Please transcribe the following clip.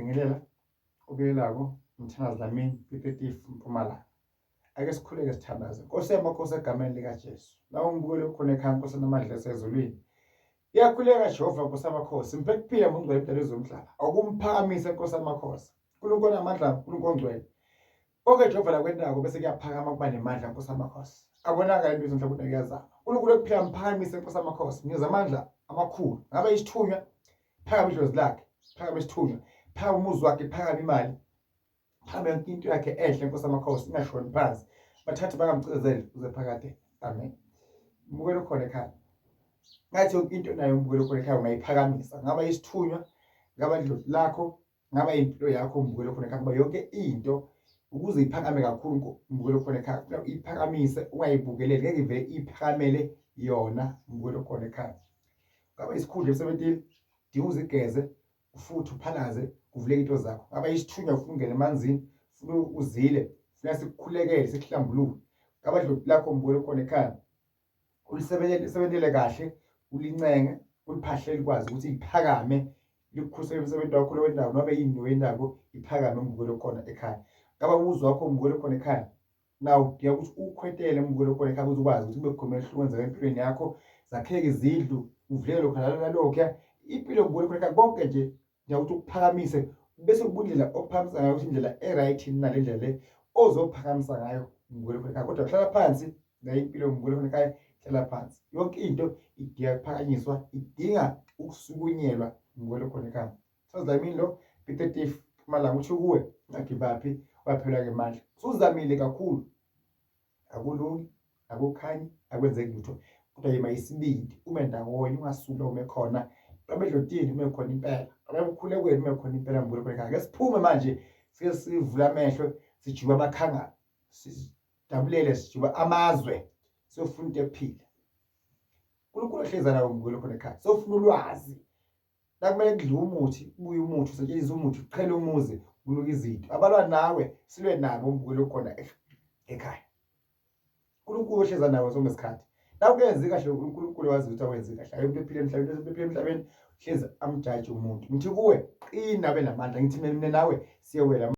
ngibingelela ubuyelako mthandazi lamini kwi-30 Mpumalanga. Ake sikhuleke sithandaze. Nkosi yamakhosi egameni likaJesu. La ungibukele khona ekhaya Nkosi namandla esezulwini. Iyakhuleka Jehova Nkosi yamakhosi. Mphe kuphila ngongcwele impela ezomhlaba. Akumphakamisa Nkosi yamakhosi. uNkulunkulu amandla, uNkulunkulu ongcwele. Konke Jehova la kwendako bese kuyaphakama kuba nemandla Nkosi yamakhosi. Abonakala into ezomhlaba ukuthi kuyazama. uNkulunkulu ekuphila mphakamise Nkosi yamakhosi. Niza amandla amakhulu. Ngabe isithunywa phakama idlozi lakhe. Phakama isithunywa. Phakama umuzi wakhe, phakama imali. Phakama yonke into yakhe enhle Nkosi yamakhosi ingashoni phansi. Bathathe bakamcezele uze phakade. Amen. Mbukelo khona ekhaya. Ngathi yonke into nayo mbukelo khona ekhaya ungayiphakamisa. Ngaba isithunywa, ngaba idlozi lakho, ngaba impilo yakho mbukelo khona ekhaya. Ngoba yonke into ukuze iphakame kakhulu mbukelo khona ekhaya. Kufanele uyiphakamise ungayibukeleli. Ngeke ivele iphakamele yona mbukelo khona ekhaya. Ngaba isikhundla emsebenzini, dinga uzigeze, futhi uphalaze, kuvuleke into zakho. Ngaba isithunywa ufuna ungena emanzini, ufuna uzile, ufuna sikukhulekele, sikuhlambulule. Ngaba idlozi lakho mbukelo khona ekhaya. Ulisebenzele kahle, ulincenge, uliphahlele likwazi ukuthi liphakame, likukhusele umsebenzi wakho lo wendawo, nobe yini wendawo iphakame mbukelo khona ekhaya. Ngaba umuzi wakho mbukelo khona ekhaya. Nawu udinga ukuthi ukhwetele mbukelo khona ekhaya ukuze ukwazi ukuthi kube khona ehlukwenzeka empilweni yakho, zakheke izindlu, uvuleke lokho nalokho. Impilo mbukelo khona ekhaya konke nje ngiya ukuthi ukuphakamise bese ubundlela ophakamisa ngayo ukuthi indlela e-right nale ndlela le ozophakamisa ngayo mbukelo khona ekhaya. Kodwa hlala phansi la impilo mbukelo khona ekhaya. Hlala phansi. Yonke into idinga ukuphakanyiswa, idinga ukusukunyelwa mbukelo khona ekhaya. Sazamile lo 30 Mpumalanga uthi kuwe ngakibaphi waphelwa ngemandla. Usuzamile kakhulu. Akulungi, akukhanyi, akwenzeki lutho. Kodwa yima isibindi ume ndawonye ungasuka ume khona. Abedlotini ume khona impela. Abakhulekweni ume khona impela mbukelo khona ekhaya. Ake siphume manje sike sivula amehlo, sijuba amakhanga, sidabulele sijuba amazwe. Sofuna into ephila. uNkulunkulu ohleza nawe mbukelo khona ekhaya. Sofuna ulwazi. La kumele kudliwe umuthi, ubuye umuthi, usetshenziswe umuthi, uqhele umuzi, uluke izinto. Abalwa nawe silwe nabo mbukelo khona ekhaya. uNkulunkulu ohleza nawe sonke isikhathi. La kuyenze kahle uNkulunkulu wazi ukuthi awenze kahle. Hayi umuntu ephila emhlabeni, ephila emhlabeni hlezi amjaji umuntu. Ngithi kuwe qina benamandla. Ngithi mina nawe siyewela.